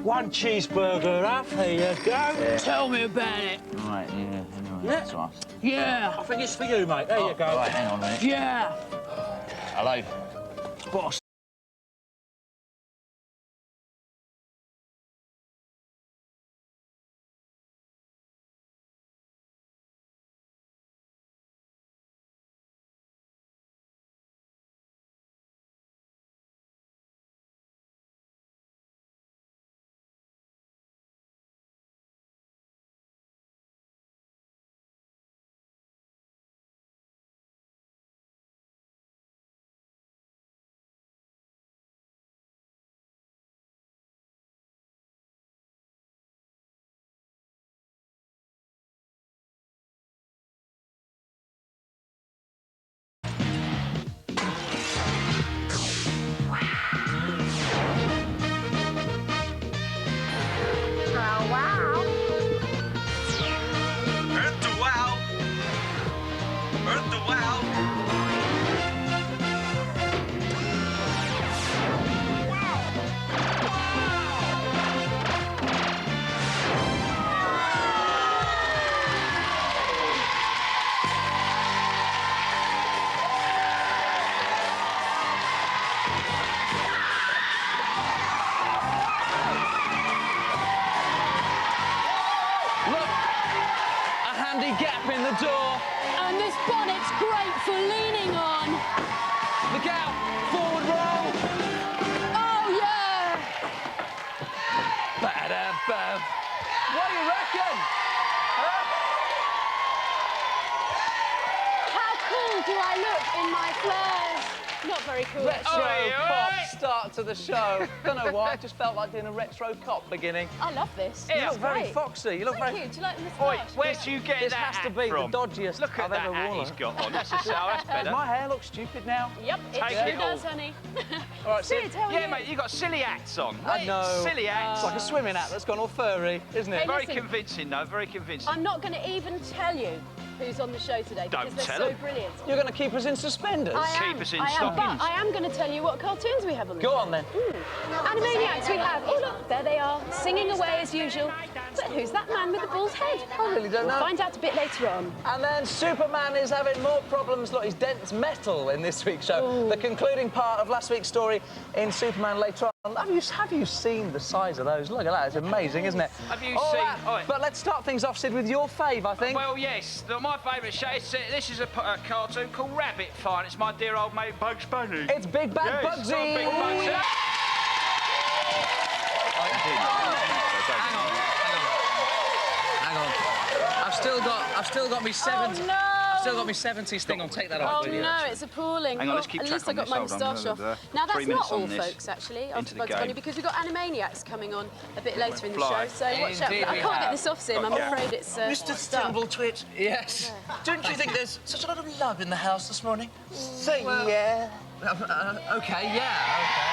1 cheeseburger up, here you go. Yeah. Tell me about it. Right, yeah, anyway, Yeah. that's right. Yeah. I think it's for you, mate. There you go. Right, hang on a minute. Yeah. Hello. Boss. Gap in the door. And this bonnet's great for leaning on. Look out! Forward roll! Oh, yeah! Ba-da-bam. What do you reckon? Huh? How cool do I look in my flares? Not very cool, Retro actually. cop start to the show. Don't know why, just felt like doing a retro cop beginning. I love this. You It's look very great. foxy. You look Thank very... you. Do you like the Oi, moustache? where do you get This that has to hat be from? the dodgiest Look at I've that ever hat worn. he's got on. That's better. My hair looks stupid now. Yep, it Take sure it does, all. honey. All right, Sid, how are Yeah, you? mate, you got silly hats on. I know. Silly hats. It's like a swimming hat that's gone all furry, isn't it? Hey, Very listen. convincing, though. Very convincing. I'm not going to even tell you who's on the show today because Don't they're tell so them. brilliant. You're going to keep us in suspenders? I am. Keep us in I am, stockings. but I am going to tell you what cartoons we have on the Go show. on, then. Animaniacs we have. Oh, look, there they are, singing away as usual. But who's that man with the bald head? I really don't We'll know. find out a bit later on. And then Superman is having more problems. Look, he's dents metal in this week's show. The concluding part of last week's story in Superman later on. Have you seen the size of those? Look at that. It's amazing, isn't it? Have you All seen- right, Oi. But let's start things off, Sid, with your fave, I think. Well, yes. My favourite show. This is a cartoon called Rabbit Fire. It's my dear old mate Bugs Bunny. It's Big Bad Yes, Bugsy. Big Bugsy. Hang on. I've still got me 70. Oh, no! I've still got me 70s thing on. Take that off. Oh, will you? no, it's appalling. Hang on, let's keep At track least I on got this. my Hold on. moustache off. Now, 3 that's minutes not all, on this. folks, actually, Into after the Bugs game. Bunny, because we've got Animaniacs coming on a bit later in the Fly. show, so watch out. Indeed I we can't have. get this off, Sim. I'm afraid it's Mr. stuck. Thimblewit, Yes. don't you think there's such a lot of love in the house this morning? Say yeah. Okay, yeah, okay.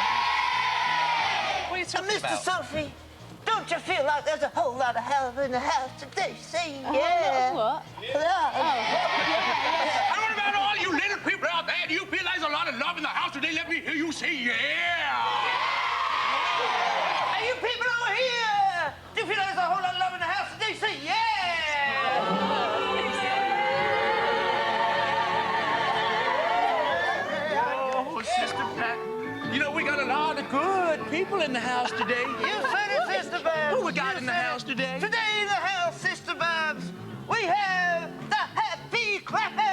What are you talking Mr. about? Sophie, don't you feel like there's a whole lot of love in the house today? Say Oh, yeah. what? Love. And what about all you little people out there? Do you feel there's a lot of love in the house today? Let me hear you say yeah. Hey, you people over here, do you feel there's a whole lot of love in the house today? Say yeah. Oh, Sister Pat, you know, we got a lot of good people in the house today. You said it, Sister Babs. Who we got You in the said house it. today? Today in the house, Sister Babs, we have the Happy Clappers.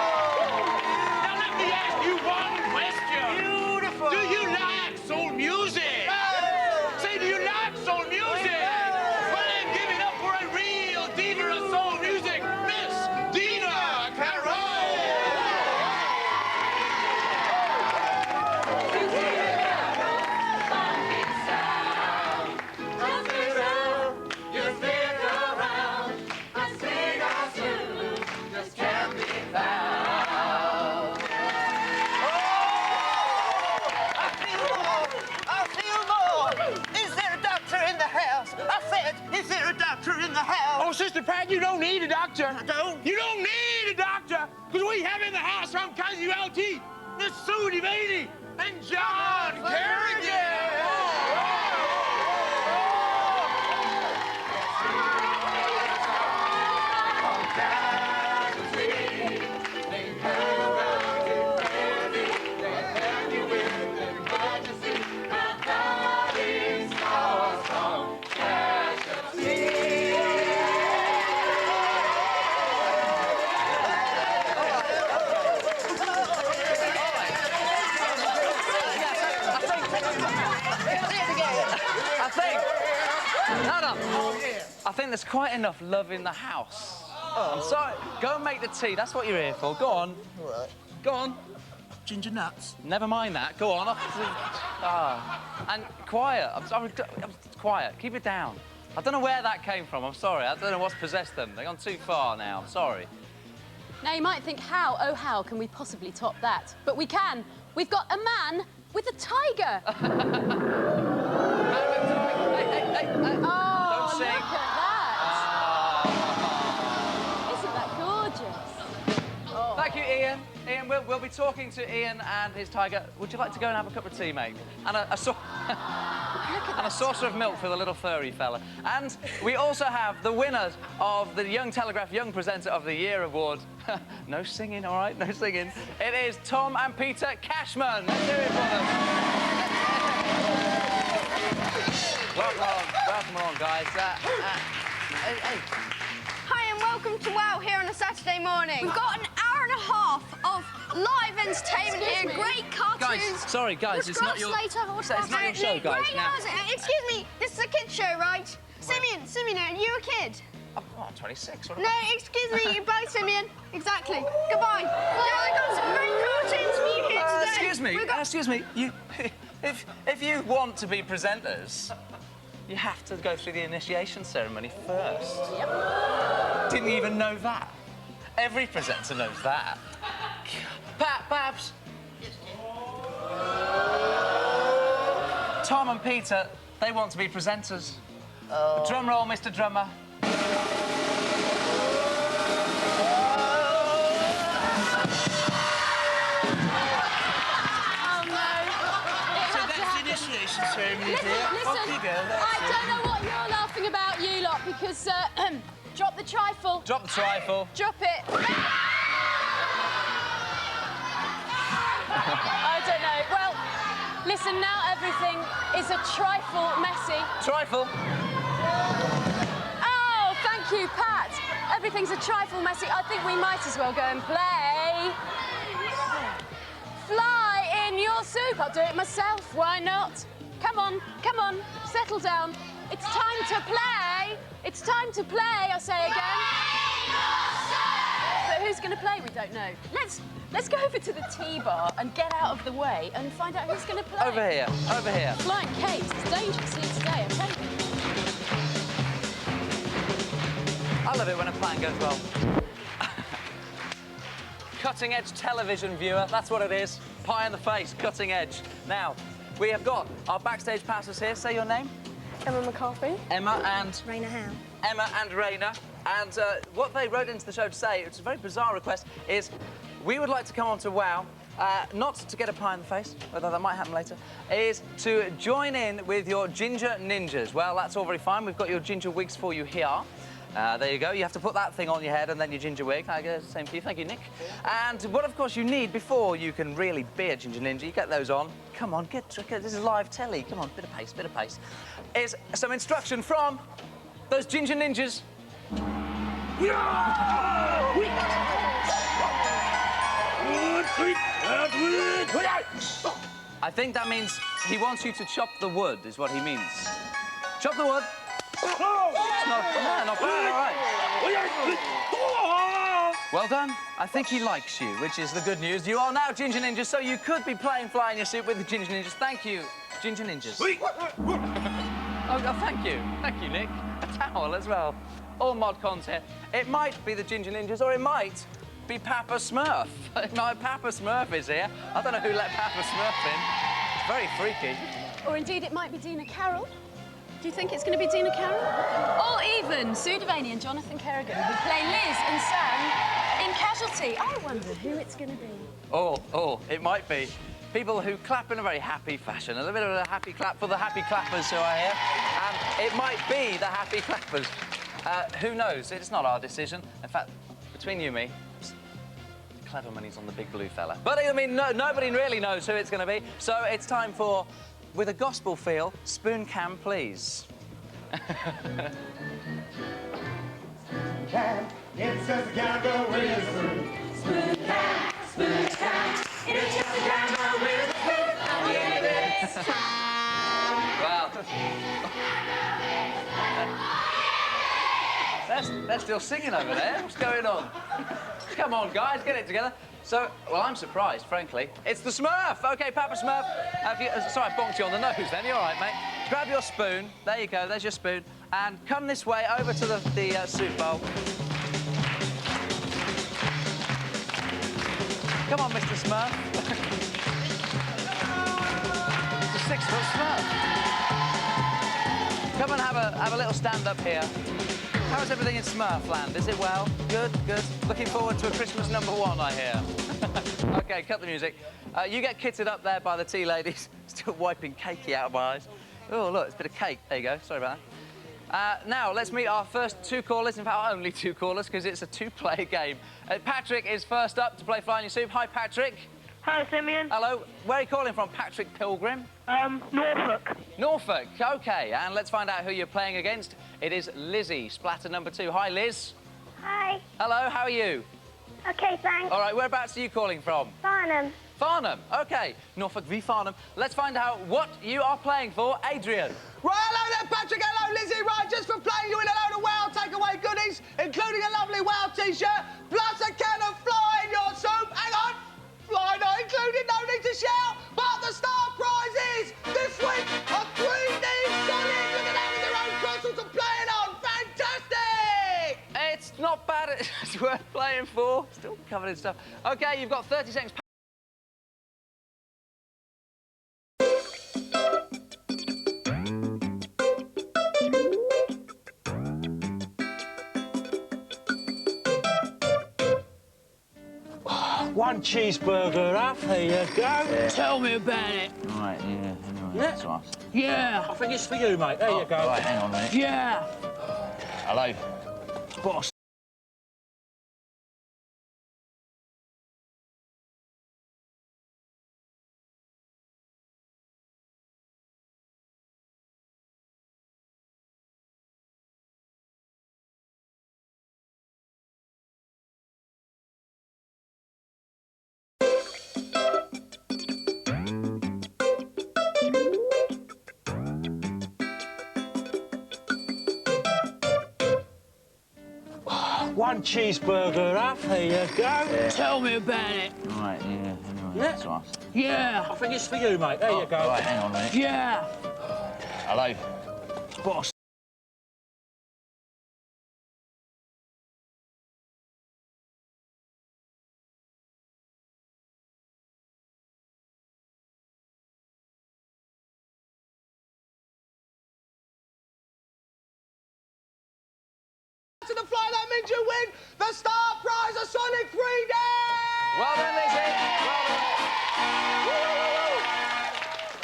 Now let me ask you one question. Beautiful. Do you like soul music? Say, do you like soul music? Well, said, is there a doctor in the house? Oh, Sister Pat, you don't need a doctor. I don't. You don't need a doctor, because we have in the house from Casualty, Miss Sudi Beatty and John Kerrigan. I think there's quite enough love in the house. Oh. I'm sorry. Go and make the tea. That's what you're here for. Go on. All right. Go on. Ginger nuts. Never mind that. Go on. And quiet. I'm sorry. Quiet. Keep it down. I don't know where that came from. I'm sorry. I don't know what's possessed them. They've gone too far now. I'm sorry. Now, you might think, how, oh, how can we possibly top that? But we can. We've got a man with a tiger. Don't sing. Look at that. Isn't that gorgeous? Oh. Thank you, Ian. Ian, we'll be talking to Ian and his tiger. Would you like to go and have a cup of tea, mate? And a saucer of milk for the little furry fella. And we also have the winners of the Young Telegraph Young Presenter of the Year award. No singing, all right? No singing. It is Tom and Peter Cashman. Let's do it for them. Welcome on, guys. Hey. Hi and welcome to WOW here on a Saturday morning. We've got an hour and a half of live entertainment here, great cartoons. Guys, it's not your... It's not your show, guys. Excuse me, this is a kid's show, right? Simeon, are you a kid? I'm 26. No, excuse me, bye, Simeon. Exactly. Goodbye. We've got some great cartoons for you here today. Excuse me. If you want to be presenters, you have to go through the initiation ceremony first. Yep. Didn't even know that. Every presenter knows that. Babs. Tom and Peter, they want to be presenters. Oh. Drum roll, Mr. Drummer. Initiation ceremony here. Listen, Off you go. I don't know what you're laughing about, you lot, because, drop the trifle. Drop the trifle. Drop it. I don't know. Well, listen, now everything is a trifle messy. Trifle. Oh, thank you, Pat. Everything's a trifle messy. I think we might as well go and play. Fly in your soup. I'll do it myself. Why not? Come on, settle down. It's time to play. It's time to play, I say again. But who's going to play? We don't know. Let's go over to the tea bar and get out of the way and find out who's going to play. Over here. Flying Kate, it's dangerous here today, I'm telling you. I love it when a plan goes well. Cutting-edge television viewer, that's what it is. Pie in the face, cutting edge. Now, we have got our backstage passes here. Say your name. Emma McCarthy. Emma and... Raina Howe. Emma and Raina. And what they wrote into the show to say, it's a very bizarre request, is we would like to come on to WOW, not to get a pie in the face, although that might happen later, is to join in with your ginger ninjas. Well, that's all very fine. We've got your ginger wigs for you here. There you go. You have to put that thing on your head and then your ginger wig. I guess same for you. Thank you, Nick. And what, of course, you need before you can really be a ginger ninja, you get those on. Come on, get this is live telly. Come on, bit of pace, is some instruction from those ginger ninjas. I think that means he wants you to chop the wood, is what he means. Chop the wood. It's not bad, all right. Well done. I think he likes you, which is the good news. You are now Ginger Ninjas, so you could be playing Fly in Your Soup with the Ginger Ninjas. Thank you, Ginger Ninjas. Oh, thank you. Thank you, Nick. A towel as well. All mod content. It might be the Ginger Ninjas, or it might be Papa Smurf. No, Papa Smurf is here. I don't know who let Papa Smurf in. It's very freaky. Or indeed, it might be Dina Carroll. Do you think it's going to be Dina Carroll? Or even Sue Devaney and Jonathan Kerrigan, who play Liz and Sam in Casualty. I wonder who it's going to be. Oh, it might be. People who clap in a very happy fashion. A little bit of a happy clap for the happy clappers who are here. And it might be the happy clappers. Who knows? It's not our decision. In fact, between you and me, clever money's on the big blue fella. But, I mean, nobody really knows who it's going to be. So it's time for, with a gospel feel, Spoon Cam, please. Can, it's just a gamble with a spoon. Spoon can, it's just a gamble with a spoon. I'll give it. Well, they're still singing over there. What's going on? Come on, guys, get it together. So, well, I'm surprised, frankly. It's the Smurf. OK, Papa Smurf. Sorry, I bonked you on the nose then. You're all right, mate. Grab your spoon. There you go. There's your spoon. And come this way over to the soup bowl. Come on, Mr. Smurf. It's a 6-foot Smurf. Come and have a little stand up here. How's everything in Smurfland? Is it well? Good, good. Looking forward to a Christmas #1, I hear. OK, cut the music. You get kitted up there by the tea ladies. Still wiping cakey out of my eyes. Oh, look, it's a bit of cake. There you go. Sorry about that. Now, let's meet our first 2 callers. In fact, only 2 callers, because it's a 2-player game. Patrick is first up to play Fly in Your Soup. Hi, Patrick. Hello, Simeon. Hello. Where are you calling from, Patrick Pilgrim? Norfolk. Norfolk. OK, and let's find out who you're playing against. It is Lizzie, splatter #2. Hi, Liz. Hi. Hello, how are you? OK, thanks. All right, whereabouts are you calling from? Farnham. Farnham. OK, Norfolk v Farnham. Let's find out what you are playing for. Adrian. Right, hello there, Patrick. Hello, Lizzie. Right, just for playing you in a load of WOW takeaway goodies, including a lovely WOW T-shirt, plus a can of Fly in Your Soup. Hang on. Fly not included, no need to shout. But the star prize is, this week, a 3D Sonic. Look at that with their own console to play it on. Fantastic! It's not bad. It's worth playing for. Still covered in stuff. OK, you've got 30 seconds. One cheeseburger up, there you go. Tell me about it. Right, yeah, anyway, Yeah. that's right. Yeah. I think it's for you, mate. There you go. Right, hang on a minute. Yeah. Hello. Boss. One cheeseburger up, there you go. Tell me about it. Right, yeah, anyway, that's right. Yeah. I think it's for you, mate. There you go. Right, hang on a minute. Yeah. Hello. Boss. To the fly, that means you win the star prize of Sonic 3D! Well done, Lizzie.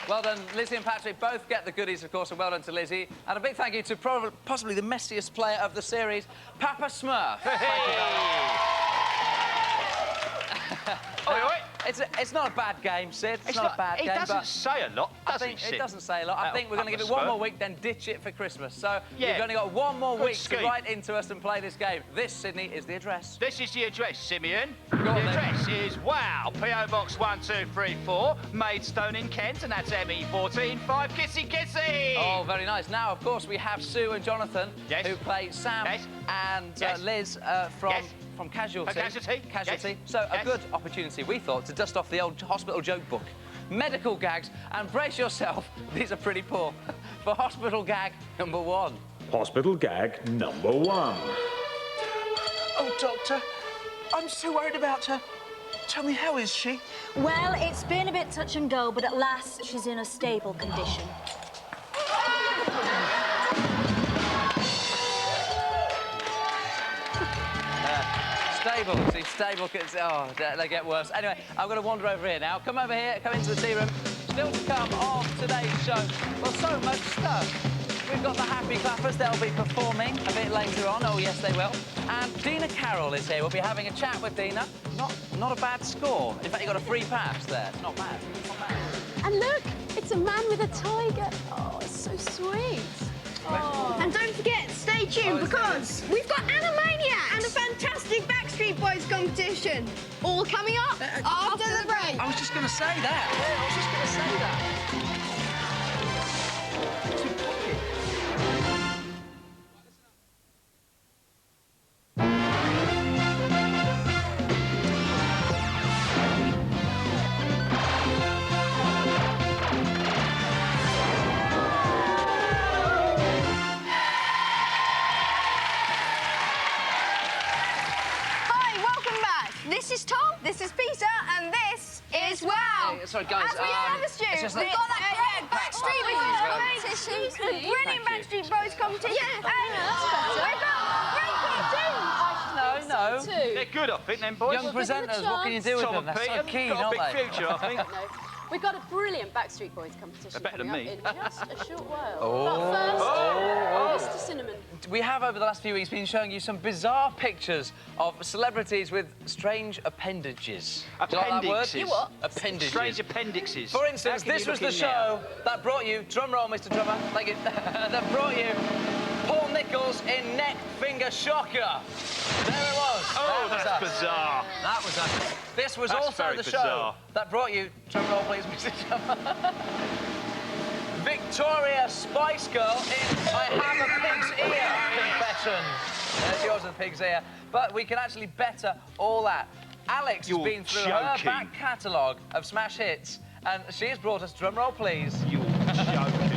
Well done, Lizzie and Patrick both get the goodies, of course, and well done to Lizzie. And a big thank you to possibly the messiest player of the series, Papa Smurf. Thank you very much. It's not a bad game, Sid. It's not a bad game. It doesn't but say a lot, does I think it, Sid? it doesn't say a lot. I think we're going to give it one more week, then ditch it for Christmas. So Yeah. you've only got one more Good week to scheme. write into us and play this game. This, Sydney, is the address. This is the address, Simeon. on, The then. address is WOW, P.O. Box 1234, Maidstone in Kent, and that's ME14 5 Kissy Kissy! Oh, very nice. Now, of course, we have Sue and Jonathan, Yes. who play Sam Yes. and Yes. Liz from... Yes. From Casualty. Casualty. Casualty. Yes. So, a Yes. good opportunity, we thought, to dust off the old hospital joke book. Medical gags, and brace yourself, these are pretty poor, for hospital gag #1. Hospital gag #1. Oh, Doctor, I'm so worried about her. Tell me, how is she? Well, it's been a bit touch and go, but at last she's in a stable condition. stable. See, stable, oh, they get worse. Anyway, I'm going to wander over here now. Come over here, come into the tea room. Still to come on today's show. Well, so much stuff. We've got the Happy Clappers. They'll be performing a bit later on. Oh, yes, they will. And Dina Carroll is here. We'll be having a chat with Dina. Not a bad score. In fact, you got a free pass there. Not bad. Not bad. And look, it's a man with a tiger. Oh, it's so sweet. Oh. And don't forget, stay tuned because we've got Animaniacs and a fantastic Backstreet Boys competition. All coming up after the break. I was just going to say that. Yeah, I was just going to say that. This is Tom, this is Peter, and this is Wow. Sorry, guys. As we promised you, we've got that great Backstreet Boys competition, a brilliant Backstreet Boys competition, and we've got great cartoons. No. They're good, I think, them boys. Young presenters, what can you do with Tom them? and They're so Pete keen, got a aren't big they? future, I think. We've got a brilliant Backstreet Boys competition They're better coming than up me. in just a short while. Oh. But first, Mr. Cinnamon. We have, over the last few weeks, been showing you some bizarre pictures of celebrities with strange appendages. Do you like that word? Appendixes. You what? Appendages. Strange appendixes. For instance, How can this you was look the in show that brought you, drum roll, Mr. Drummer, thank you, that brought you Paul Nichols in Neck Finger Shocker. There it was. Oh, that was that's us. bizarre. That was us. This was That's also very the show bizarre. that brought you, drum roll, please, Mr. Drummer. Victoria Spice Girl in I Have a Pig's Ear confession. There's yours with the pig's ear. But we can actually better all that. Alex has You're been through her joking. back catalogue of smash hits, and she has brought us, drum roll please, You're joking.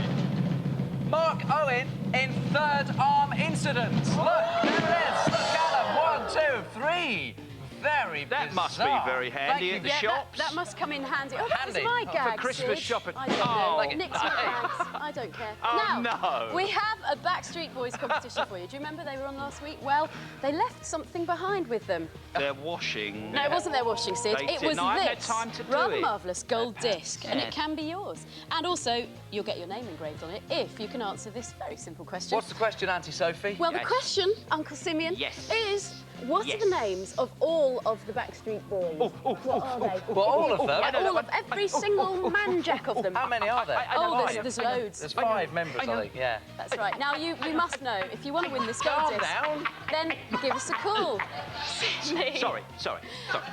Mark Owen in Third Arm Incident. Look, there it is. Look at them. 1, 2, 3. Very That bizarre. must be very handy Thank at the you. shops. That must come in handy. Oh, that was Handy. my Oh, for gag, Christmas Sid. shopping. I don't know. Oh, like it. Nick's my gags. I don't care. Oh, now, no. we have a Backstreet Boys competition for you. Do you remember they were on last week? Well, they left something behind with them. They're washing. No, it wasn't their washing, Sid. They It didn't. was I haven't had this time to do rather it. marvellous gold disc, and Yeah. it can be yours. And also, you'll get your name engraved on it if you can answer this very simple question. What's the question, Auntie Sophie? Well, Yes. the question, Uncle Simeon, Yes. is what Yes. are the names of all of the Backstreet Boys? What are they? Well, all of them? Yeah, all of every single man-jack of them. How many are there? Oh, there's loads. There's 5 members, I think, yeah. That's right. Now, you must know, if you want to win this gold Calm disc, down. then give us a call. Sorry.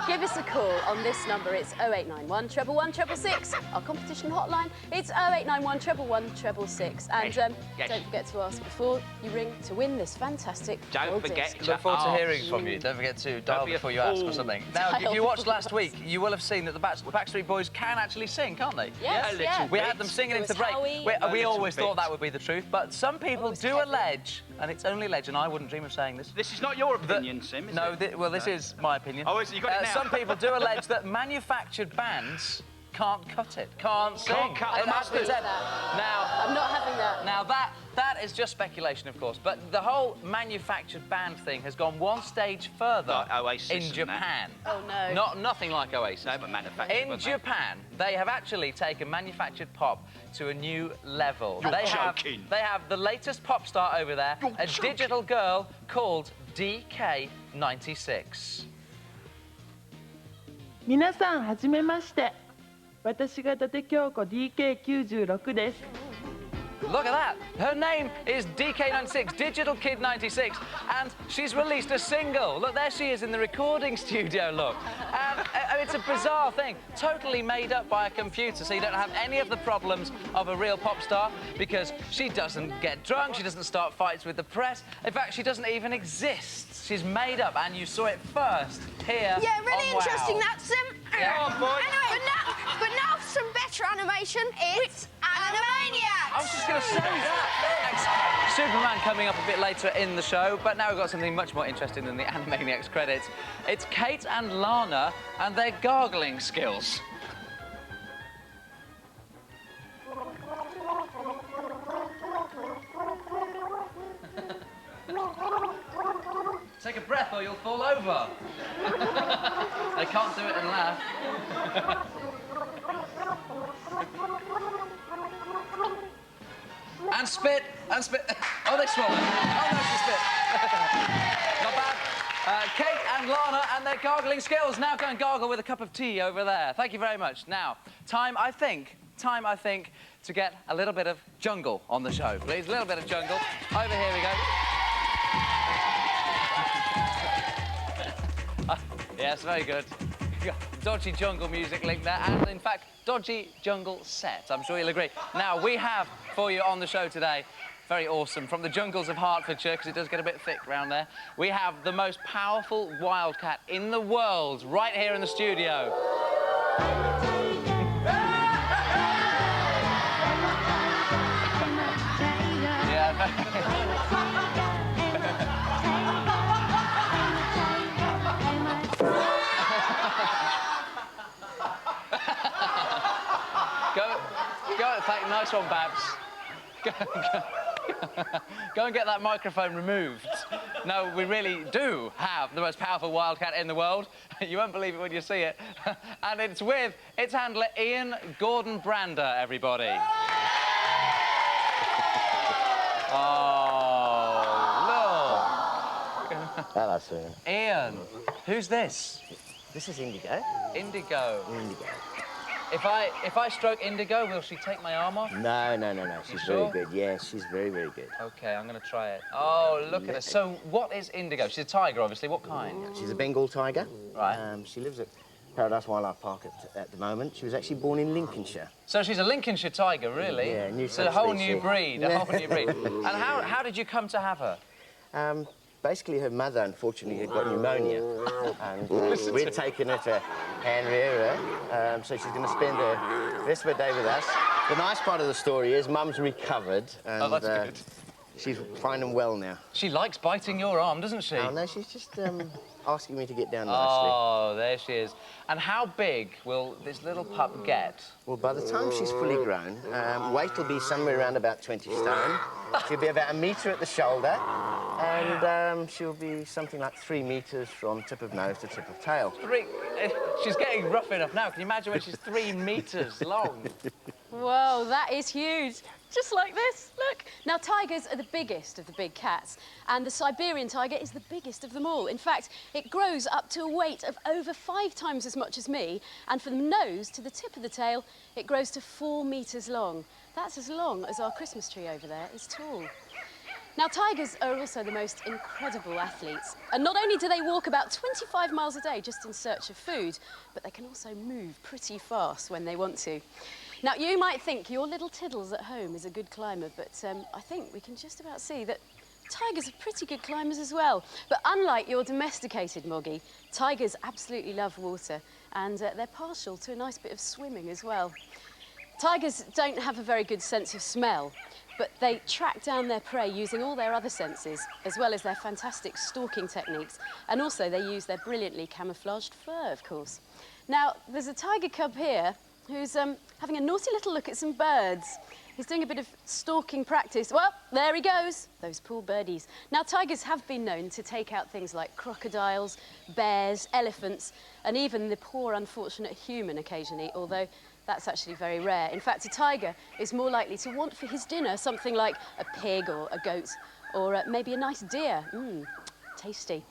Give us a call on this number. It's 0891 111 666. Our competition hotline. It's 0891 111 666. And Yes. don't forget to ask before you ring to win this fantastic Don't gold forget disc. to Look forward to ask. hearing from you. Don't forget to dial be a before you ask or fool. something. Now, if Dial you watched before you last ask. week, you will have seen that the Backstreet Boys can actually sing, can't they? Yes, a little yeah. We had them singing There into was break. Howie. We little always bit. thought that would be the truth, but some people was do Kevin. allege, and it's only alleged, and I wouldn't dream of saying this. This is not your that- opinion, Sim, is no, it? well, this is my opinion. Oh, is it? You got it now. Some people do allege that manufactured bands can't cut it, can't sing. Can't cut the It has to be mustard. said. Now, I'm not having that. Now that is just speculation, of course, but the whole manufactured band thing has gone one stage further Like Oasis in and that. Japan. Oh, no. Nothing like Oasis. No, but manufactured, In weren't they? Japan, they have actually taken manufactured pop to a new level. You're they joking. have the latest pop star over there, You're a joking. digital girl called DK96. 皆さんはじめまして私が伊達京子 DK96 です Look at that. Her name is DK96, Digital Kid 96, and she's released a single. Look, there she is in the recording studio, look. And it's a bizarre thing, totally made up by a computer, so you don't have any of the problems of a real pop star, because she doesn't get drunk, she doesn't start fights with the press. In fact, she doesn't even exist. She's made up, and you saw it first here Yeah, really on Wow. interesting, that, Sim. Yeah. Come on, boy. Anyway, but now for some better animation. It's Animaniacs. I was just going to say that. Superman coming up a bit later in the show, but now we've got something much more interesting than the Animaniacs credits. It's Kate and Lana and their gargling skills. Take a breath or you'll fall over. They can't do it and laugh. And spit, and spit. Oh, they swallow. Oh, no, she spit. Not bad. Kate and Lana and their gargling skills. Now go and gargle with a cup of tea over there. Thank you very much. Now, time, I think, to get a little bit of jungle on the show, please. A little bit of jungle. Over here we go. Yes, very good. Dodgy jungle music link there, and in fact, dodgy jungle set. I'm sure you'll agree. Now, we have for you on the show today, very awesome, from the jungles of Hertfordshire, because it does get a bit thick round there, we have the most powerful wildcat in the world right here in the studio. Nice one, Babs. Go and get that microphone removed. No, we really do have the most powerful wildcat in the world. You won't believe it when you see it. And it's with its handler, Ian Gordon Brander, everybody. Oh, look. Hello, sir. Ian, who's this? This is Indigo. Indigo. Indigo. If I stroke Indigo, will she take my arm off? No. She's very good. Yes, she's very, very good. OK, I'm going to try it. Oh, look at her. So what is Indigo? She's a tiger, obviously. What kind? She's a Bengal tiger. Right. She lives at Paradise Wildlife Park at the moment. She was actually born in Lincolnshire. So she's a Lincolnshire tiger, really? Yeah, new So a whole new breed, a whole new breed. And how did you come to have her? Basically, her mother, unfortunately, had got pneumonia. And we'd taken her to Hanriera, so she's going to spend the rest of her day with us. The nice part of the story is Mum's recovered. And, oh, that's good. She's fine and well now. She likes biting your arm, doesn't she? Oh, no, she's just asking me to get down nicely. Oh, there she is. And how big will this little pup get? Well, by the time she's fully grown, weight will be somewhere around about 20 stone. She'll be about 1 metre at the shoulder, and she'll be something like 3 metres from tip of nose to tip of tail. She's getting rough enough now. Can you imagine when she's 3 metres long? Whoa, that is huge. Just like this, look. Now, tigers are the biggest of the big cats, and the Siberian tiger is the biggest of them all. In fact, it grows up to a weight of over 5 times as much as me, and from the nose to the tip of the tail, it grows to 4 metres long. That's as long as our Christmas tree over there is tall. Now, tigers are also the most incredible athletes. And not only do they walk about 25 miles a day just in search of food, but they can also move pretty fast when they want to. Now, you might think your little Tiddles at home is a good climber, but I think we can just about see that tigers are pretty good climbers as well. But unlike your domesticated Moggy, tigers absolutely love water, and they're partial to a nice bit of swimming as well. Tigers don't have a very good sense of smell, but they track down their prey using all their other senses, as well as their fantastic stalking techniques, and also they use their brilliantly camouflaged fur, of course. Now, there's a tiger cub here who's having a naughty little look at some birds. He's doing a bit of stalking practice. Well, there he goes, those poor birdies. Now, tigers have been known to take out things like crocodiles, bears, elephants, and even the poor, unfortunate human occasionally, although that's actually very rare. In fact, a tiger is more likely to want for his dinner something like a pig or a goat, or maybe a nice deer. Tasty.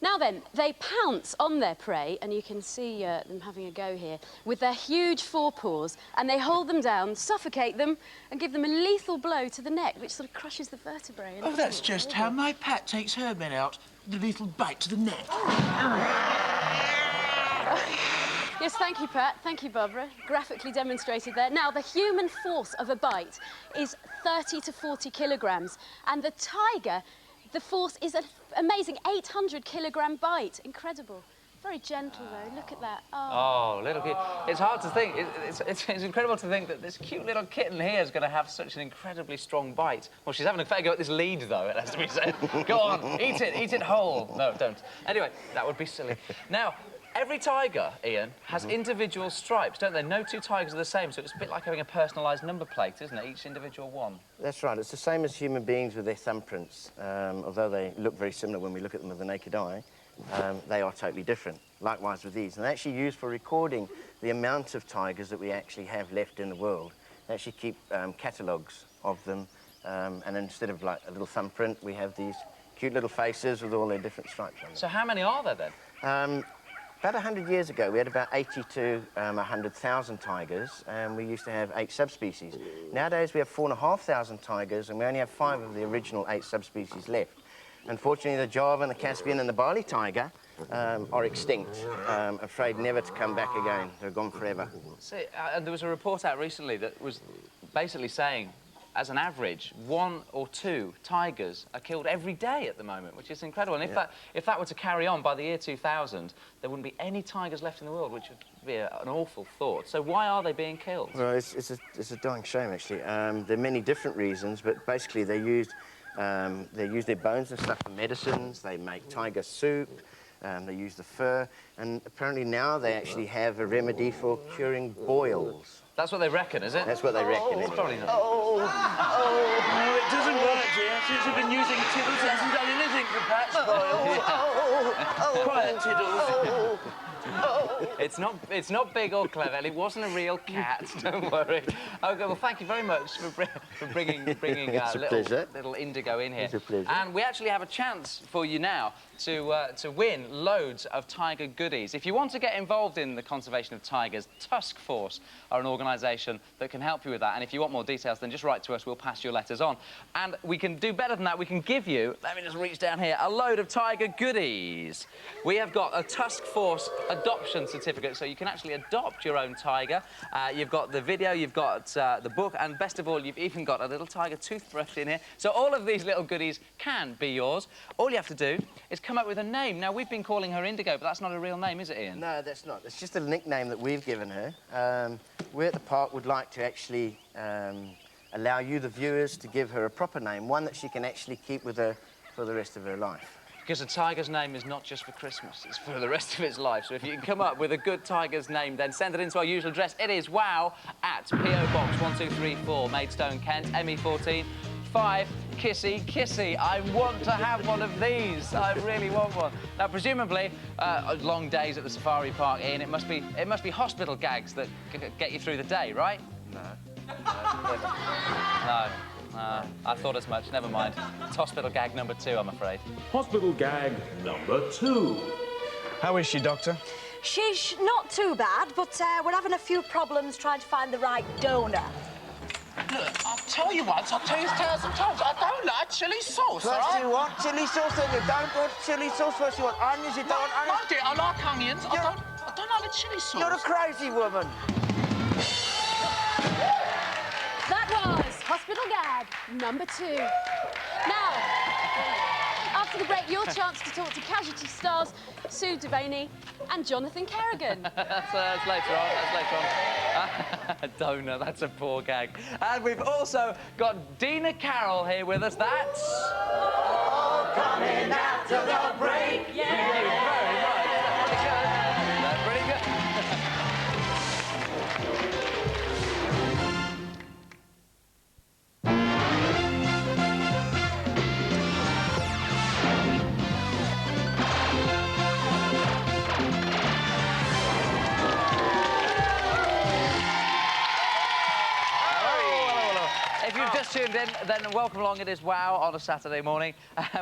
Now then, they pounce on their prey, and you can see them having a go here, with their huge forepaws, and they hold them down, suffocate them, and give them a lethal blow to the neck, which sort of crushes the vertebrae. Oh, that's just how my Pat takes her men out. The lethal bite to the neck. Yes, thank you, Pat. Thank you, Barbara. Graphically demonstrated there. Now, the human force of a bite is 30 to 40 kilograms, and the tiger, the force is an amazing 800-kilogram bite. Incredible. Very gentle, though. Look at that. Oh, little kid. It's hard to think. It's incredible to think that this cute little kitten here is going to have such an incredibly strong bite. Well, she's having a fair go at this lead, though, it has to be said. Go on, eat it whole. No, don't. Anyway, that would be silly. Now, Every tiger, Ian, has individual stripes, don't they? No two tigers are the same, so it's a bit like having a personalised number plate, isn't it? Each individual one. That's right. It's the same as human beings with their thumbprints. Although they look very similar when we look at them with the naked eye, they are totally different. Likewise with these. And they're actually used for recording the amount of tigers that we actually have left in the world. They actually keep catalogues of them, and instead of like a little thumbprint, we have these cute little faces with all their different stripes on them. So how many are there then? About 100 years ago, we had about 80 to 100,000 tigers, and we used to have 8 subspecies. Nowadays, we have 4,500 tigers, and we only have 5 of the original 8 subspecies left. Unfortunately, the Java and the Caspian and the Bali tiger are extinct, afraid never to come back again. They're gone forever. See, and there was a report out recently that was basically saying, as an average, 1 or 2 tigers are killed every day at the moment, which is incredible. And if that were to carry on by the year 2000, there wouldn't be any tigers left in the world, which would be an awful thought. So why are they being killed? Well, it's a dying shame, actually. There are many different reasons, but basically they use their bones and stuff for medicines. They make tiger soup. They use the fur, and apparently now they actually have a remedy for curing boils. That's what they reckon, is it? That's what they reckon. It's probably not. No, it doesn't work, dear. Since you've been using Tiddles, it hasn't done anything for Pat's boils. Quiet, Tiddles. It's not big or clever, and it wasn't a real cat. Don't worry. Okay, well, thank you very much for bringing little Indigo in here. It's a pleasure. And we actually have a chance for you now to win loads of tiger goodies. If you want to get involved in the conservation of tigers, Tusk Force are an organisation that can help you with that. And if you want more details, then just write to us. We'll pass your letters on. And we can do better than that. We can give you, let me just reach down here, a load of tiger goodies. We have got a Tusk Force adoption certificate, so you can actually adopt your own tiger. You've got the video, you've got the book, and best of all, you've even got a little tiger toothbrush in here. So all of these little goodies can be yours. All you have to do is come up with a name. Now, we've been calling her Indigo, but that's not a real name, is it, Ian? No, that's not. It's just a nickname that we've given her. We at the park would like to actually allow you, the viewers, to give her a proper name, one that she can actually keep with her for the rest of her life. Because a tiger's name is not just for Christmas, it's for the rest of its life. So if you can come up with a good tiger's name, then send it into our usual address. It is wow at P.O. Box 1234, Maidstone, Kent, ME14 5 Kissy Kissy. I want to have one of these. I really want one. Now, presumably, long days at the safari park, Ian, it must be hospital gags that get you through the day, right? No. No. I thought as much. Never mind. It's hospital gag number 2, I'm afraid. Hospital gag number 2. How is she, Doctor? She's not too bad, but we're having a few problems trying to find the right donor. Look, I'll tell you once, I'll tell you 1,000 times, I don't like chilli sauce, First all right? you want chilli sauce, then you don't want chilli sauce. First you want onions, you don't want onions. No, dear, I like onions. I don't like the chilli sauce. You're a crazy woman. That was hospital gag number 2. Now, after the break, your chance to talk to Casualty stars Sue Devaney and Jonathan Kerrigan. That's later on. That's later on. Donor, that's a poor gag. And we've also got Dina Carroll here with us. That's... All coming after the break, yeah. Thank you very much. That's pretty good. That's pretty good. If you've just tuned in, then welcome along. It is Wow on a Saturday morning.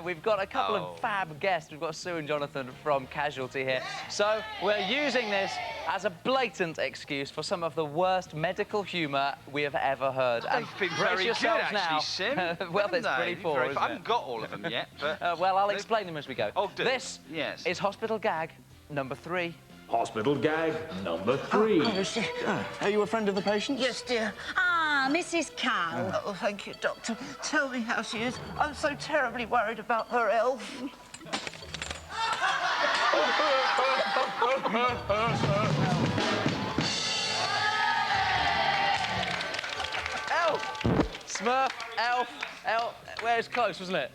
We've got a couple of fab guests. We've got Sue and Jonathan from Casualty here. So we're using this as a blatant excuse for some of the worst medical humour we have ever heard. They've been very good, actually, Sim. Well, that's pretty poor, isn't I haven't got all of them yet, but... well, I'll explain them as we go. Oh, do. This is hospital gag number 3. Hospital gag number 3. Are you a friend of the patient's? Yes, dear. Ah, Mrs. Cow. Oh, thank you, Doctor. Tell me how she is. I'm so terribly worried about her health. Elf! Smurf, Elf, well, it's close, wasn't it?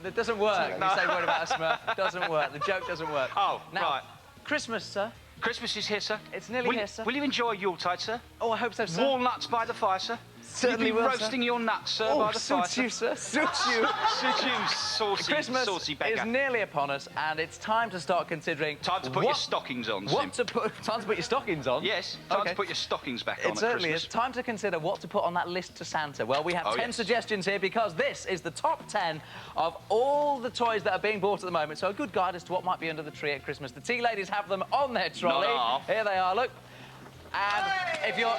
It doesn't work. You say worried about a Smurf. It doesn't work. The joke doesn't work. Oh, now, right. Christmas, sir. Christmas is here, sir. It's nearly here, sir. Will you enjoy Yuletide, sir? Oh, I hope so, sir. Walnuts by the fire, sir. Certainly You've been will, roasting sir. your nuts, sir, Oh, by the fire, suits you, sir. Suits you. Suits you, saucy, Christmas saucy beggar. is nearly upon us, and it's time to start considering... Time to put your stockings on, Sim. Time to put your stockings on? Yes, time to put your stockings back on It at certainly Christmas. is. Time to consider what to put on that list to Santa. Well, we have 10 suggestions here because this is the top 10 of all the toys that are being bought at the moment. So a good guide as to what might be under the tree at Christmas. The tea ladies have them on their trolley. Not half. Here they are, look. And if you're...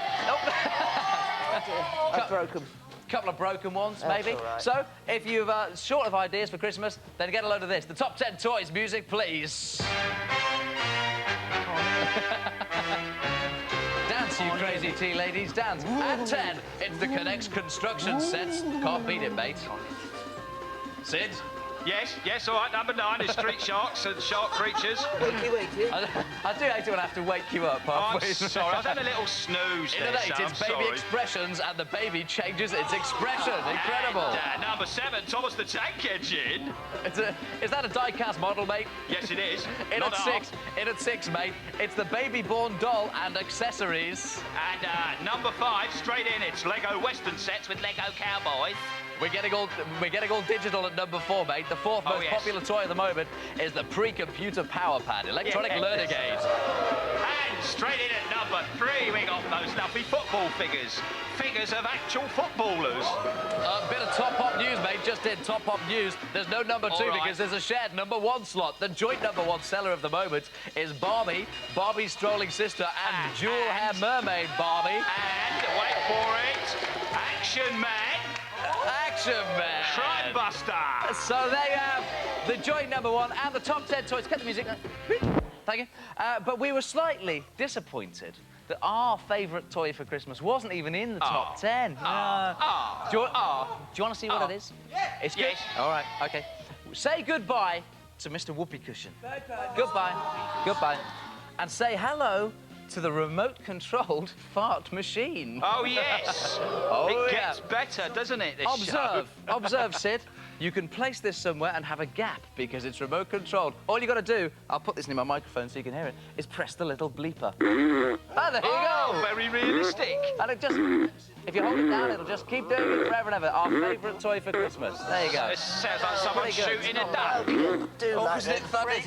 I've broken. Couple of broken ones, That's maybe. all right. So, if you're short of ideas for Christmas, then get a load of this. The top 10 toys, music, please. Dance, you crazy tea ladies, dance. At 10, it's the Connect construction sets. Can't beat it, mate. Sid? Yes, all right, number 9 is street sharks and shark creatures. Wakey. I do hate it when I have to wake you up halfway. I'm sorry, I've had a little snooze In there, an 8, so it's I'm baby sorry. expressions, and the baby changes its expression. Incredible. And, number 7, Thomas the Tank Engine. Is that a die-cast model, mate? Yes, it is. In Not at half. 6, in at 6, mate. It's the baby-born doll and accessories. And number 5, straight in, it's Lego Western sets with Lego cowboys. We're getting all digital at number 4, mate. The fourth most popular toy at the moment is the pre-computer power pad, electronic learning aid. And straight in at number 3, we got those lovely football figures. Figures of actual footballers. A bit of Top Pop News, mate. Just did Top Pop News. There's no number 2 right. because there's a shared number 1 slot. The joint number 1 seller of the moment is Barbie, Barbie's strolling sister, and dual-hair mermaid Barbie. And, wait for it, Action Man. Action Man. Crime Buster. So there you have the joint number 1 and the top 10 toys. Cut the music. Thank you. But we were slightly disappointed that our favourite toy for Christmas wasn't even in the top 10. Do you want to see what it is? Yeah. It's good? All right, OK. Say goodbye to Mr. Whoopee Cushion. Goodbye. Goodbye. And say hello to the remote-controlled fart machine. Oh, yes. It gets better, doesn't it, this show? Observe, Sid. You can place this somewhere and have a gap because it's remote-controlled. All you got to do, I'll put this in my microphone so you can hear it, is press the little bleeper. Ah, there you go. Very realistic. And it just, if you hold it down, it'll just keep doing it forever and ever. Our favourite toy for Christmas. There you go. It sounds like someone Pretty good. shooting a duck. Isn't it funny?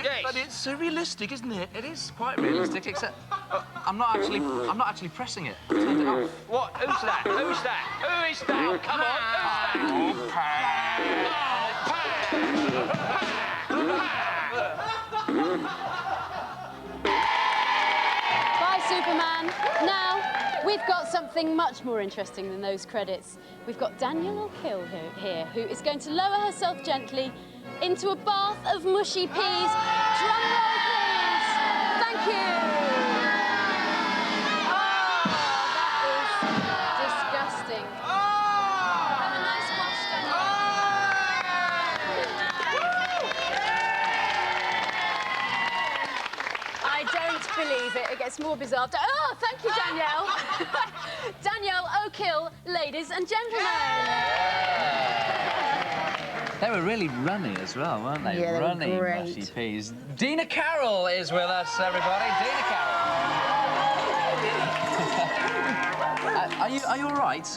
Yes. But it's so realistic, isn't it? It is quite realistic, except I'm not actually pressing it. I turned it off. What? Who's that? Who's that? Who is that? Come on, who's that? Bye, Superman. Now, we've got something much more interesting than those credits. We've got Danielle O'Kill here, who is going to lower herself gently into a bath of mushy peas. Drum roll, please. Thank you. Oh, that is disgusting. Have a nice wash, Danielle. I don't believe it. It gets more bizarre. Oh, thank you, Danielle. Danielle O'Kill, ladies and gentlemen. They were really runny as well, weren't they? Yeah, they were runny great. mushy peas. Dina Carroll is with us, everybody. Dina Carroll. Are you all right?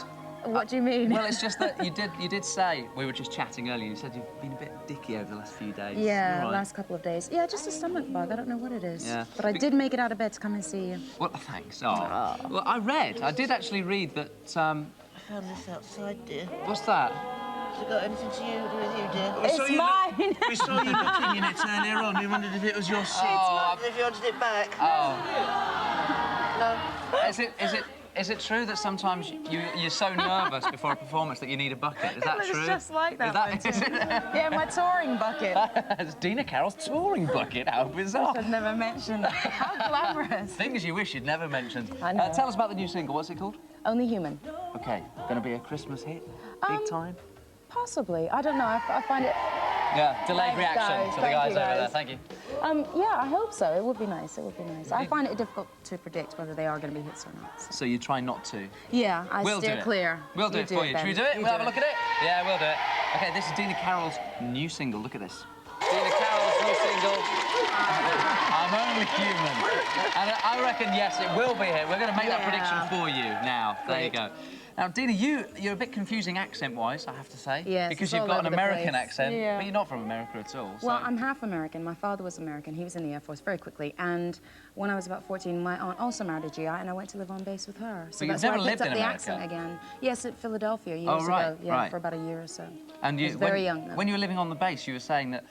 What do you mean? Well, it's just that you did say, we were just chatting earlier, you said you've been a bit dicky over the last few days. Yeah, You're right. last couple of days. Yeah, just a stomach bug. I don't know what it is. Yeah. But I did make it out of bed to come and see you. Well, thanks. Oh. Well, I did actually read that... I found this outside, dear. What's that? Has it got anything to do with you, dear? It's mine! We saw you looking in it earlier on. We wondered if it was your seat. If you wanted it back. Oh. No. Is it true that sometimes you're so nervous before a performance that you need a bucket? Is that It true? looks just like that. Is one, too. Yeah, my touring bucket. It's Dina Carroll's touring bucket. How bizarre. I've never mentioned that. How glamorous. Things you wish you'd never mentioned. I know. Tell us about the new single. What's it called? Only Human. OK. Going to be a Christmas hit? Big time? Possibly. I don't know. I find it... Yeah, delayed Thanks, reaction guys. to the Thank guys you, over there. guys. Thank you. Yeah, I hope so. It would be nice. It would be nice. I find it difficult to predict whether they are going to be hits or not. So you try not to? Yeah, I We'll steer do it. clear. We'll do it for you. Ben. Should we do it? You We'll have do a look at it? Yeah, we'll do it. OK, this is Dina Carroll's new single. Look at this. Dina Carroll's You're single. I'm only human. And I reckon, yes, it will be here. We're going to make that prediction for you now. There you go. Now, Dina, you're a bit confusing accent-wise, I have to say. Yes, because it's you've all got an over the American place. accent, Yeah. but you're not from America at all. So. Well, I'm half American. My father was American. He was in the Air Force very quickly. And when I was about 14, my aunt also married a GI, and I went to live on base with her. So But you've that's why never I picked lived up in the America? accent again. Yes, at Philadelphia years right, ago. Yeah, right. for about a year or so. And I you, was very young then. When you were living on the base, you were saying that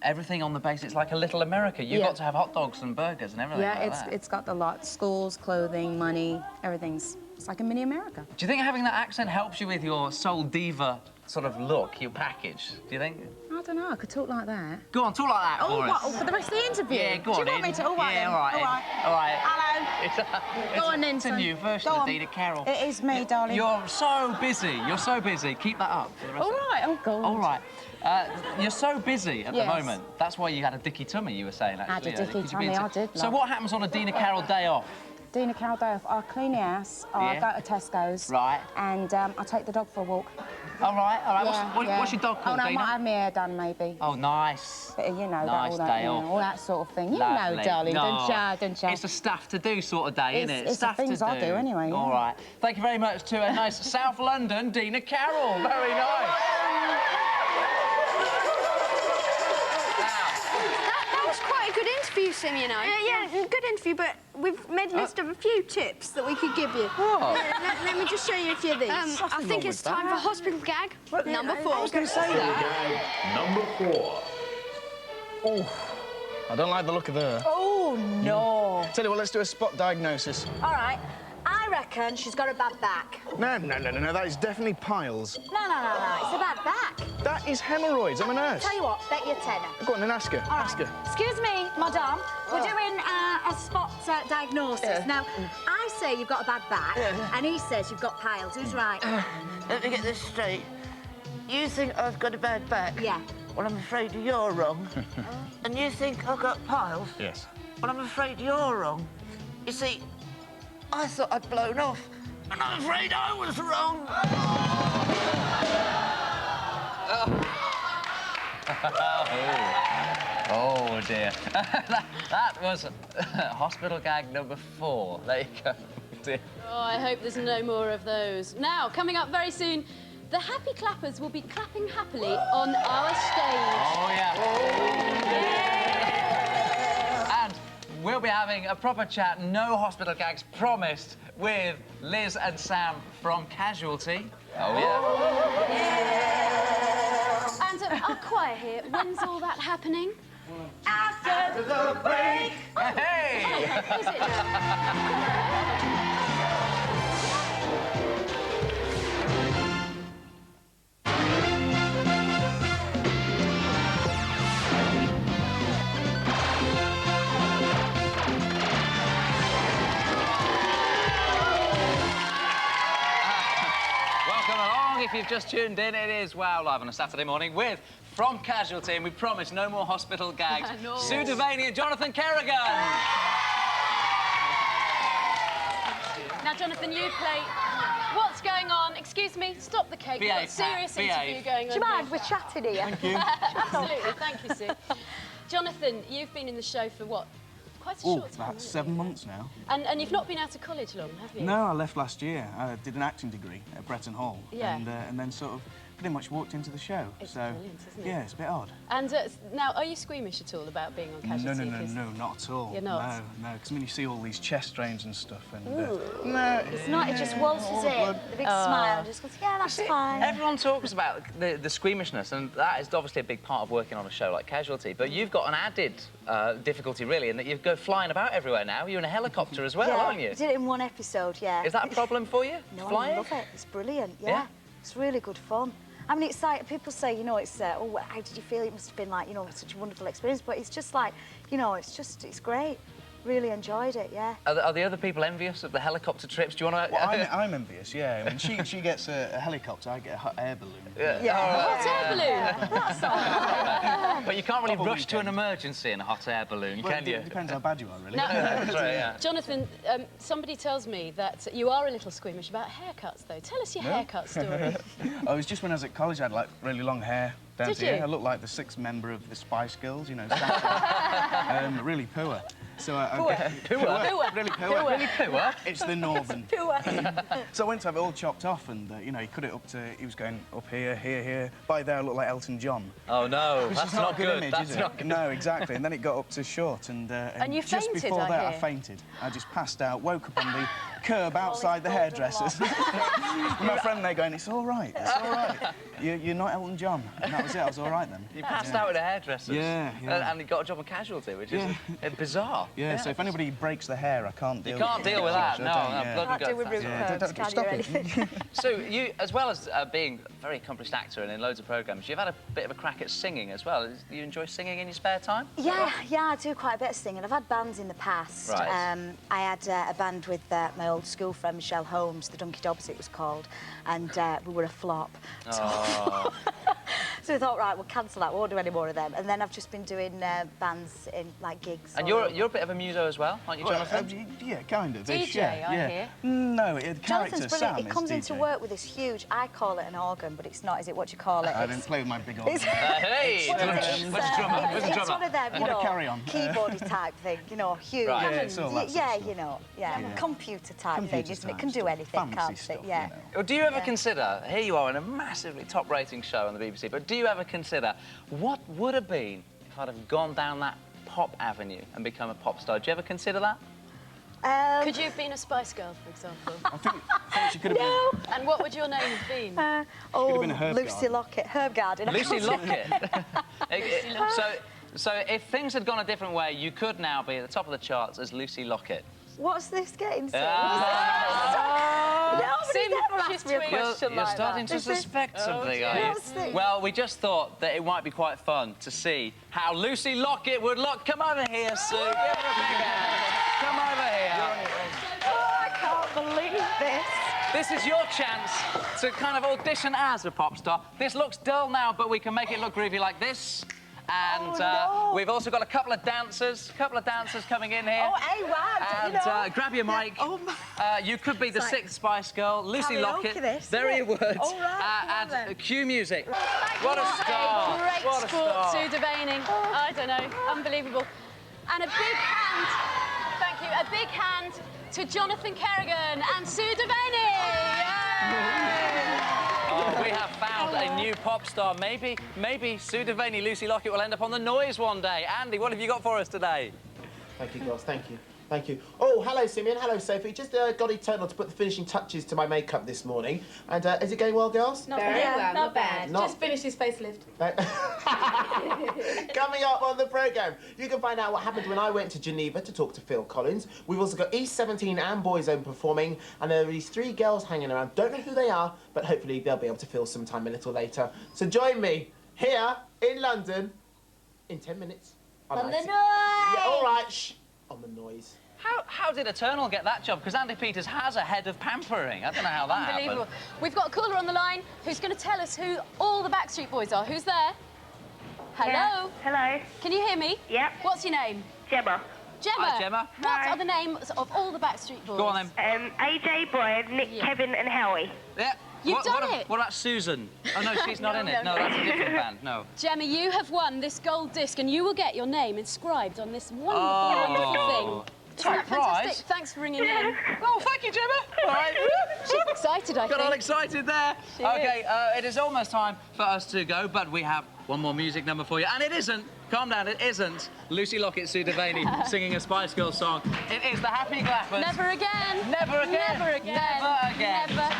everything on the base, it's like a little America. You've Yeah. got to have hot dogs and burgers and everything Yeah, like that. it's got the lot. Schools, clothing, money, everything's... It's like a mini America. Do you think having that accent helps you with your soul diva sort of look, your package? Do you think? I don't know, I could talk like that. Go on, talk like that Oh, for what, us. for the rest of the interview? Yeah, go Do on you want me in. to? All right, Yeah, then. all right. All right. All right. Hello. Go on then, It's a son. new version Go of on. Dina Carroll. It is me, darling. You're so busy. You're so busy. Keep that up for the rest All of right, oh, God. All right. You're so busy at the Yes. moment. That's why you had a dicky tummy, you were saying, actually. had a you know, dicky could you be tummy, into- I did, So love. what happens on a Dina Carroll day off? Dina Carroll day off. I'll clean the house, I'll Yeah. go to Tesco's. Right. And I'll take the dog for a walk. All right, all right. Yeah, What's your dog called, Oh, no, I Dina? might have my hair done, maybe. Oh, nice. But, you know, Nice that, all, day that, off. all that sort of thing. You Lovely. know, darling, No. don't you? It's a staff to do sort of day, isn't it? It's the Staff things to I do anyway, yeah. All right. Thank you very much to a nice South London Dina Carroll. Very nice. That was quite a good interview, Simeon. Yeah, good interview, but we've made a list of a few tips that we could give you. Oh. Let me just show you a few of these. I think it's time for hospital gag number 4. I was going to say that. Number 4. Oh, I don't like the look of her. Oh, no. Tell you what, let's do a spot diagnosis. All right. I reckon she's got a bad back. No, that is definitely piles. No. It's a bad back. That is hemorrhoids. I'm a nurse. Tell you what, bet you a tenner. Go on, then ask her. All right. Ask her. Excuse me, madame. We're doing a spot diagnosis. Yeah. Now, I say you've got a bad back, and he says you've got piles. Who's right? Let me get this straight. You think I've got a bad back? Yeah. Well, I'm afraid you're wrong. And you think I've got piles? Yes. Well, I'm afraid you're wrong. You see, I thought I'd blown off, and I'm afraid I was wrong. Oh, dear. that was hospital gag number 4. There you go. Dear. Oh, I hope there's no more of those. Now, coming up very soon, the Happy Clappers will be clapping happily on our stage. Oh, yeah. And we'll be having a proper chat, no hospital gags promised, with Liz and Sam from Casualty. Oh, yeah. And our choir here, when's all that happening? After the break. Hey! Is it now? Welcome along. If you've just tuned in, it is Wow Live on a Saturday morning with From Casualty, and we promise no more hospital gags. No. Sue Devaney and Jonathan Kerrigan. Now, Jonathan, you play... What's going on? Excuse me, stop the cake. We've got a Behave, serious Pat, interview behave. going on. Do you mind? here. We're chatting here. Thank you. Absolutely, thank you, Sue. Jonathan, you've been in the show for what? Quite a Oh, short time. about haven't 7 months now. you? And you've not been out of college long, have you? No, I left last year. I did an acting degree at Bretton Hall. Yeah. And then sort of pretty much walked into the show. It's so, brilliant, isn't it? yeah, it's a bit odd. And now, are you squeamish at all about being on Casualty? 'Cause No, not at all. You're not? No, because I mean, you see all these chest strains and stuff, and Ooh. no, It's not, it just waltzes in, the big smile, and just goes, yeah, that's fine. Everyone talks about the squeamishness, and that is obviously a big part of working on a show like Casualty, but you've got an added difficulty, really, in that you go flying about everywhere now. You're in a helicopter as well, yeah, aren't you? we did it in one episode, yeah. Is that a problem for you, No, flying? I love it. It's brilliant, yeah. Yeah? It's really good fun. I mean, it's like, people say, you know, it's, oh, how did you feel? It must have been like, you know, such a wonderful experience, but it's just like, you know, it's great. Really enjoyed it, yeah. Are the other people envious of the helicopter trips? Do you want to... Well, I'm envious, yeah. I mean, she gets a helicopter, I get a hot air balloon. Yeah. Hot air balloon? That's all. But you can't really Double rush to an emergency in a hot air balloon, Well, can you? it depends how bad you are, really. Now, That's right, yeah. Jonathan, somebody tells me that you are a little squeamish about haircuts, though. Tell us your No. haircut story. Oh, it was just when I was at college, I had like really long hair, down Did to here. you? I look like the 6th member of the Spice Girls, you know, Sacha. Really poor. So Poor? Really poor. Poor? Really poor? It's the northern. Poor. So I went to have it all chopped off, and you know, he cut it up to. He was going up here, here, here. By there, I looked like Elton John. Oh no, Which that's is not not a good image, That's is it? not good. No, exactly. And then it got up to short, and you just fainted, before I that, I hear. fainted. I just passed out, woke up on the curb outside the hairdressers. My friend there going, "It's all right, it's all right. You're not Elton John." And that was it. I was all right then. You passed out with a hairdresser. Yeah. And you got a job on Casualty, which is bizarre. Yeah. So if anybody breaks the hair, I can't deal. You can't deal with that. No, blood and Can't do with guts. root Yeah, curves, can stop you, it. anything? So you, as well as being a very accomplished actor and in loads of programmes, you've had a bit of a crack at singing as well. Do you enjoy singing in your spare time? Yeah, I do quite a bit of singing. I've had bands in the past. Right. I had a band with my old school friend Michelle Holmes, the Donkey Dobbs it was called, and we were a flop. Oh. So we thought, right, we'll cancel that, we won't do any more of them. And then I've just been doing bands in, like, gigs. And you're a bit of a muso as well, aren't you, Jonathan? Yeah, kind of. DJ, yeah, I yeah. hear. No, the character Jonathan's brilliant. Sam He comes is into DJ. work with this huge, I call it an organ, but it's not, is it? What do you call it? I didn't play with my big organ. Hey, What's where's the drummer? Where's the It's drummer? one of them, you What a know, carry-on. keyboardy type thing, you know, huge. Right. Yeah, it's all that sort of Yeah, stuff. you know, yeah, computer type thing, Computer isn't it? type Can do stuff. anything, Fancy can't stuff, it? you Yeah. know. Well, do you ever Yeah. consider, here you are in a massively top-rating show on the BBC, but do you ever consider what would have been if I'd have gone down that pop avenue and become a pop star? Do you ever consider that? Could you have been a Spice Girl, for example? I think she could have been. And what would your name have been? Oh, been a Herb Lucy Garden. Lockett, Herb Garden. Lucy Lockett. So if things had gone a different way, you could now be at the top of the charts as Lucy Lockett. What's this getting to? Ah. Nobody's ever asked me a question You're like starting that. to Is this- suspect something, are What's you? this? Well, we just thought that it might be quite fun to see how Lucy Lockett would look. Come over here, Sue. Give her a big hand. Come over here. Oh, I can't believe this. This is your chance to kind of audition as a pop star. This looks dull now, but we can make it look groovy like this. And we've also got a couple of dancers coming in here. Oh, hey, wow, And you know. grab your mic. Oh, you could be the It's like 6th Spice Girl, Lucy karaoke Lockett. this, There isn't you it? would. All right, come on and cue music. What a What star! a great What a sport, star! Sue Devaney. I don't know, unbelievable. And a big hand, thank you, a big hand to Jonathan Kerrigan and Sue Devaney. Oh, we have found a new pop star. Maybe Sue Devaney, Lucy Lockett will end up on The Noise one day. Andy, what have you got for us today? Thank you, girls. Thank you. Thank you. Oh, hello, Simeon. Hello, Sophie. Just got Eternal to put the finishing touches to my makeup this morning. And is it going well, girls? Not very well, not bad. Not- Just finished his facelift. Coming up on the programme, you can find out what happened when I went to Geneva to talk to Phil Collins. We've also got East 17 and Boyzone performing, and there are these 3 girls hanging around. Don't know who they are, but hopefully they'll be able to fill some time a little later. So join me here in London in 10 minutes. On the Noise! Yeah, all right, shh. On the Noise. How did Eternal get that job? Because Andy Peters has a head of pampering. I don't know how that Unbelievable. happened. We've got a caller on the line who's going to tell us who all the Backstreet Boys are. Who's there? Hello? Yeah. Hello. Can you hear me? Yep. What's your name? Gemma. Gemma. Hi, Gemma. What Hi. are the names of all the Backstreet Boys? Go on then. AJ, Brian, Nick, Kevin, and Howie. Yeah. You've done what, it. What about Susan? Oh, no, she's not in it. No, No, no. that's a different band. No. Gemma, you have won this gold disc and you will get your name inscribed on this wonderful, Oh. wonderful thing. Isn't that Top prize. fantastic? Thanks for ringing in. Oh, thank you, Gemma. All right. She's excited, I Got all think. excited there. She Okay, it is almost time for us to go, but we have one more music number for you. And it isn't, calm down, it isn't Lucy Lockett, Sue Devaney singing a Spice Girls song. It is the Happy Clappers. Never again. Never again. Never again. Never again. Never.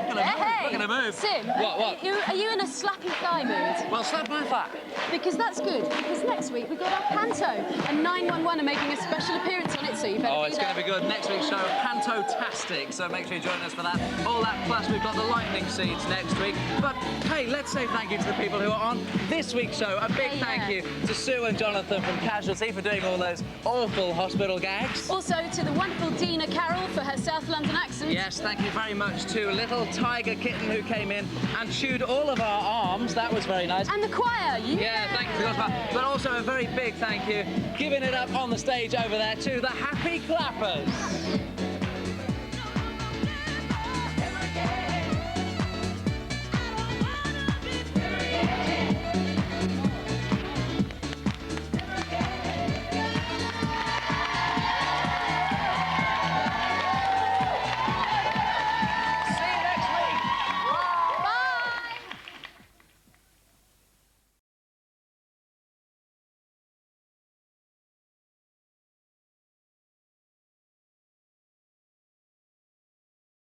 Look at her move. Hey, Look at her move. Sim, What? Are you in a slappy thigh mood? Well, slap my thigh. Because that's good, because next week we've got our Panto, and 911 are making a special appearance on it, so you better Oh, be it's there. going to be good. Next week's show, Panto-tastic, so make sure you join us for that. All that, plus we've got the lightning seeds next week. But, hey, let's say thank you to the people who are on this week's show. A big thank you to Sue and Jonathan from Casualty for doing all those awful hospital gags. Also to the wonderful Dina Carroll for her South London accent. Yes, thank you very much to little tiger kitten who came in and chewed all of our arms. That was very nice. And the choir, Yeah, thank you to the choir. But also a very big thank you, giving it up on the stage over there to the Happy Clappers.